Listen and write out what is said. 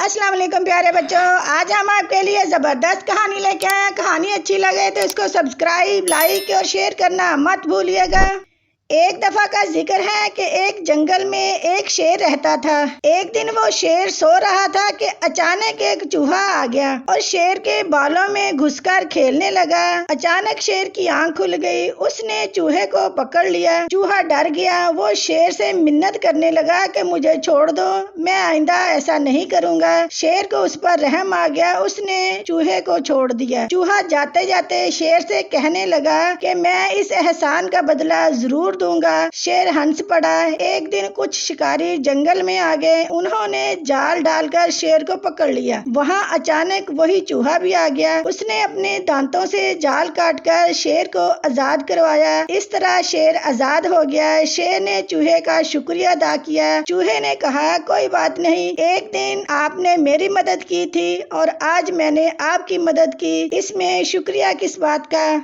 السلام علیکم پیارے بچوں، آج ہم آپ کے لیے زبردست کہانی لے کے آئے ہیں۔ کہانی اچھی لگے تو اس کو سبسکرائب، لائک اور شیئر کرنا مت بھولیے گا۔ ایک دفعہ کا ذکر ہے کہ ایک جنگل میں ایک شیر رہتا تھا۔ ایک دن وہ شیر سو رہا تھا کہ اچانک ایک چوہا آ گیا اور شیر کے بالوں میں گھس کر کھیلنے لگا۔ اچانک شیر کی آنکھ کھل گئی، اس نے چوہے کو پکڑ لیا۔ چوہا ڈر گیا، وہ شیر سے منت کرنے لگا کہ مجھے چھوڑ دو، میں آئندہ ایسا نہیں کروں گا۔ شیر کو اس پر رحم آ گیا، اس نے چوہے کو چھوڑ دیا۔ چوہا جاتے جاتے شیر سے کہنے لگا کہ میں اس احسان کا بدلہ ضرور دوں گا۔ شیر ہنس پڑا۔ ایک دن کچھ شکاری جنگل میں آ گئے، انہوں نے جال ڈال کر شیر کو پکڑ لیا۔ وہاں اچانک وہی چوہا بھی آ گیا، اس نے اپنے دانتوں سے جال کاٹ کر شیر کو آزاد کروایا۔ اس طرح شیر آزاد ہو گیا۔ شیر نے چوہے کا شکریہ ادا کیا۔ چوہے نے کہا کوئی بات نہیں، ایک دن آپ نے میری مدد کی تھی اور آج میں نے آپ کی مدد کی، اس میں شکریہ کس بات کا۔